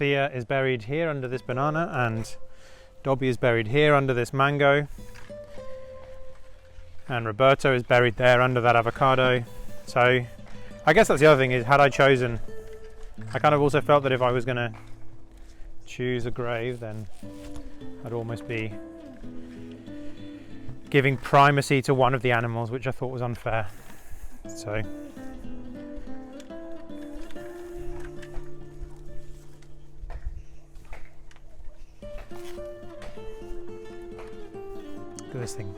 Sophia is buried here under this banana, and Dobby is buried here under this mango, and Roberto is buried there under that avocado. So I guess that's the other thing, is had I chosen, I kind of also felt that if I was going to choose a grave, then I'd almost be giving primacy to one of the animals, which I thought was unfair. So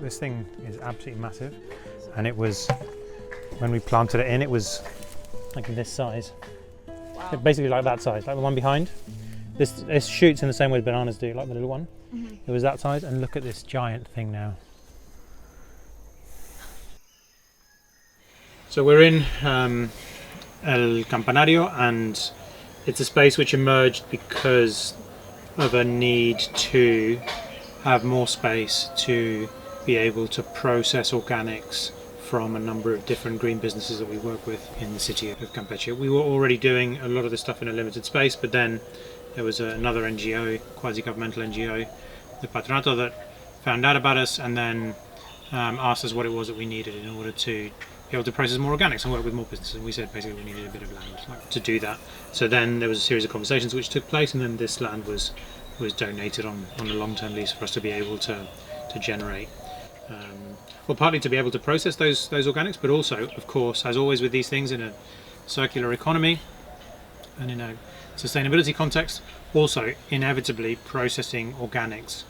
this thing is absolutely massive, and it was, when we planted it in, it was like this size. Wow. Basically like that size, like the one behind. This shoots in the same way bananas do, like the little one. Mm-hmm. It was that size, and look at this giant thing now. So we're in El Campanario, and it's a space which emerged because of a need to have more space to be able to process organics from a number of different green businesses that we work with in the city of Campeche. We were already doing a lot of this stuff in a limited space, but then there was another NGO, quasi-governmental NGO, the Patronato, that found out about us and then asked us what it was that we needed in order to be able to process more organics and work with more businesses. And we said basically we needed a bit of land to do that. So then there was a series of conversations which took place, and then this land was donated on a long-term lease for us to be able to generate. Well, partly to be able to process those organics, but also, of course, as always with these things, in a circular economy and in a sustainability context, also inevitably processing organics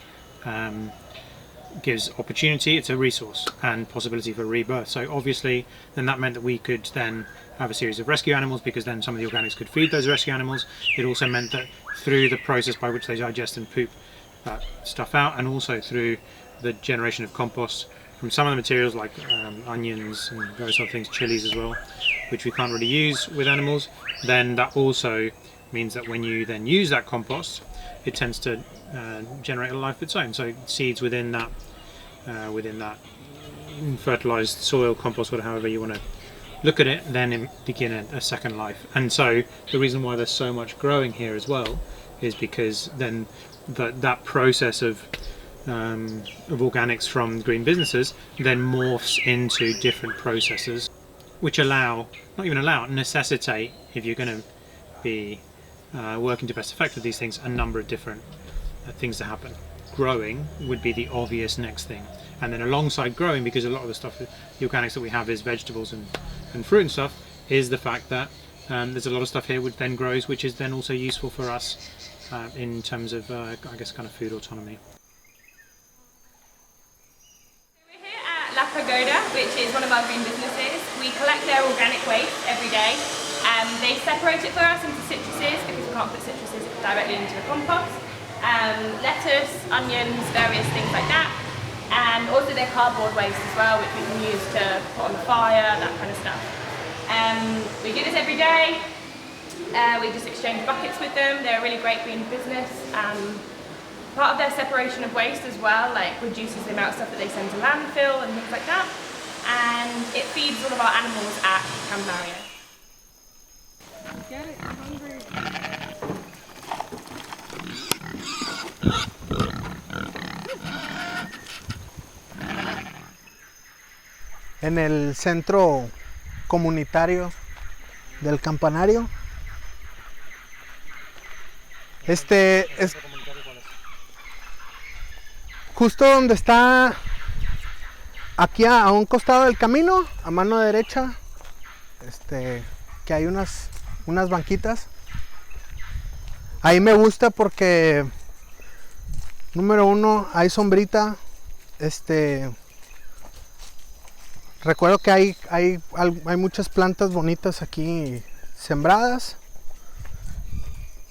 gives opportunity. It's a resource and possibility for rebirth. So obviously then that meant that we could then have a series of rescue animals, because then some of the organics could feed those rescue animals. It also meant that through the process by which they digest and poop that stuff out, and also through the generation of compost from some of the materials like onions and various other things, chilies as well, which we can't really use with animals, then that also means that when you then use that compost, it tends to generate a life of its own. So seeds within that fertilized soil, compost, whatever, however you want to look at it, then begin a second life. And so the reason why there's so much growing here as well is because then that process of organics from green businesses then morphs into different processes which necessitate, if you're going to be working to best effect with these things, a number of different things to happen. Growing would be the obvious next thing, and then alongside growing, because a lot of the stuff, the organics that we have is vegetables and fruit and stuff, is the fact that there's a lot of stuff here which then grows, which is then also useful for us in terms of I guess kind of food autonomy. We're here at La Pagoda, which is one of our green businesses. We collect their organic waste every day. They separate it for us into citruses, because we can't put citruses directly into the compost. Lettuce, onions, various things like that. And also their cardboard waste as well, which we can use to put on the fire, that kind of stuff. We do this every day. We just exchange buckets with them. They're a really great green business. Part of their separation of waste as well, like, reduces the amount of stuff that they send to landfill and things like that. And it feeds all of our animals at Campanario. Get it, I'm hungry. En el centro comunitario del Campanario. Es justo donde está, aquí a un costado del camino, a mano derecha, que hay unas banquitas. Ahí me gusta porque, número uno, hay sombrita. Recuerdo que hay muchas plantas bonitas aquí sembradas.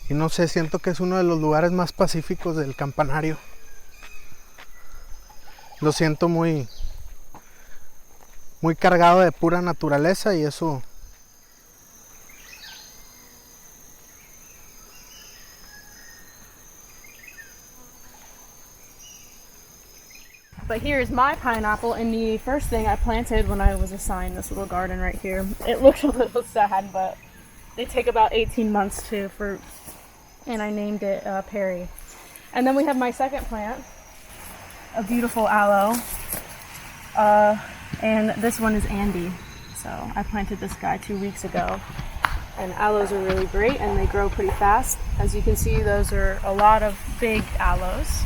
Y no sé, siento que es uno de los lugares más pacíficos del Campanario. Lo siento muy cargado de pura naturaleza, y eso But here's my pineapple, and the first thing I planted when I was assigned this little garden right here. It looks a little sad, but they take about 18 months to fruit. and I named it Perry. And then we have my second plant, a beautiful aloe, and this one is Andy. So I planted this guy 2 weeks ago, and aloes are really great and they grow pretty fast. As you can see, those are a lot of big aloes.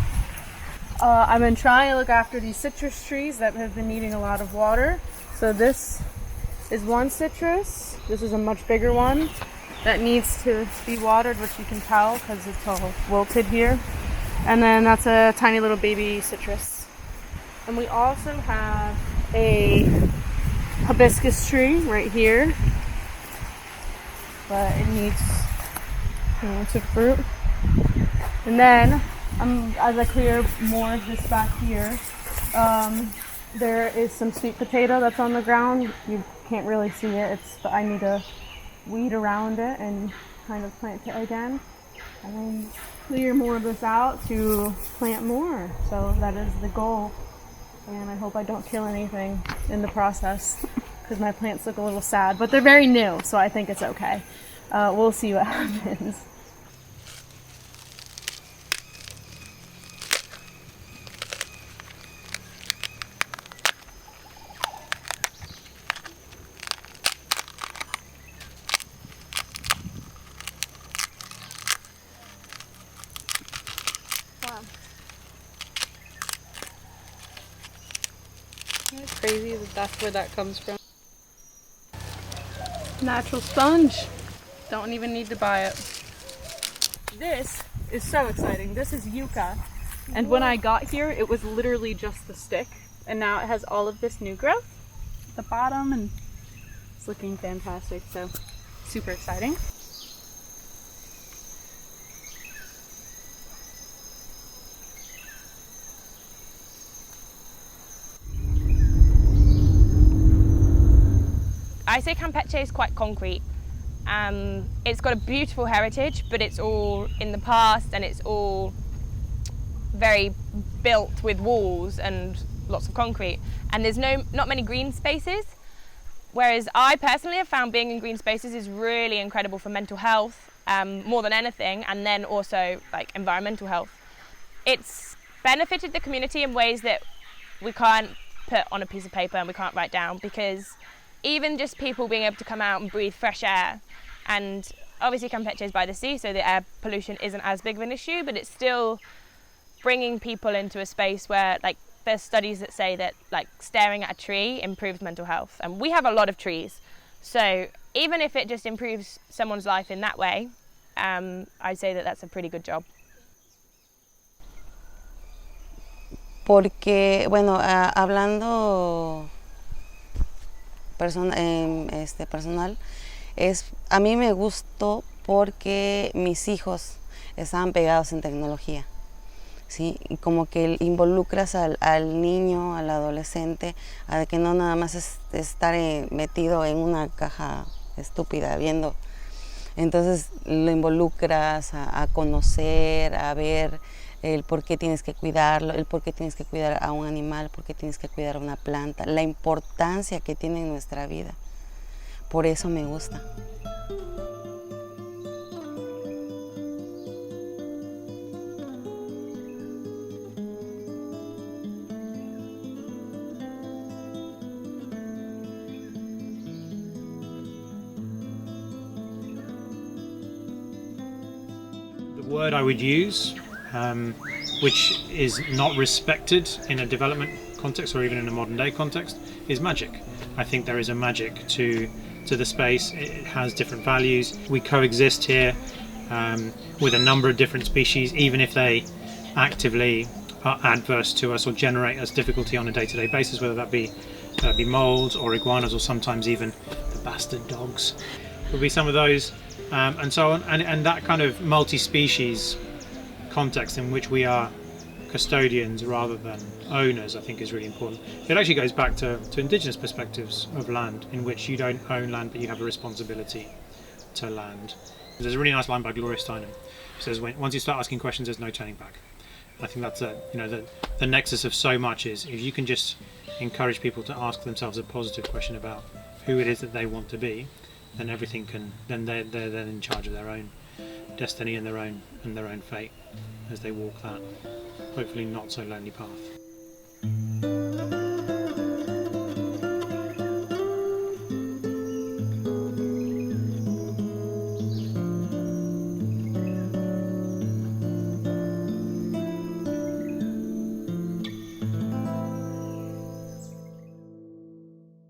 I've been trying to look after these citrus trees that have been needing a lot of water. So this is one citrus. This is a much bigger one that needs to be watered, which you can tell because it's all wilted here. And then that's a tiny little baby citrus. And we also have a hibiscus tree right here, but it needs to fruit. And then as I clear more of this back here, there is some sweet potato that's on the ground. You can't really see it, but I need to weed around it and kind of plant it again, and then clear more of this out to plant more. So that is the goal, and I hope I don't kill anything in the process because my plants look a little sad, but they're very new, so I think it's okay. We'll see what happens. It's crazy that that's where that comes from. Natural sponge. Don't even need to buy it. This is so exciting. This is yucca. And when I got here, it was literally just the stick. And now it has all of this new growth at the bottom, and it's looking fantastic. So super exciting. I say Campeche is quite concrete. It's got a beautiful heritage, but it's all in the past and it's all very built with walls and lots of concrete. And there's not many green spaces. Whereas I personally have found being in green spaces is really incredible for mental health, more than anything, and then also like environmental health. It's benefited the community in ways that we can't put on a piece of paper and we can't write down, because even just people being able to come out and breathe fresh air, and obviously Campeche is by the sea, so the air pollution isn't as big of an issue, but it's still bringing people into a space where, like, there's studies that say that like staring at a tree improves mental health, and we have a lot of trees, so even if it just improves someone's life in that way, I'd say that that's a pretty good job. Porque, bueno, hablando personal, a mí me gustó porque mis hijos estaban pegados en tecnología, ¿sí? Y como que involucras al niño, al adolescente, a que no nada más es estar metido en una caja estúpida viendo. Entonces lo involucras a conocer, a ver el por qué tienes que cuidarlo, el por qué tienes que cuidar a un animal, por qué tienes que cuidar a una planta, la importancia que tiene en nuestra vida. Por eso me gusta. The word I would use, which is not respected in a development context or even in a modern day context, is magic. I think there is a magic to the space. It has different values. We coexist here with a number of different species, even if they actively are adverse to us or generate us difficulty on a day-to-day basis, whether that be moles or iguanas, or sometimes even the bastard dogs would be some of those, and so on. And that kind of multi-species context in which we are custodians rather than owners, I think is really important. It actually goes back to indigenous perspectives of land, in which you don't own land but you have a responsibility to land. There's a really nice line by Gloria Steinem. It says, once you start asking questions, there's no turning back. I think that's the nexus of so much is if you can just encourage people to ask themselves a positive question about who it is that they want to be, then everything can, then they're then in charge of their own destiny and their own fate as they walk that hopefully not so lonely path.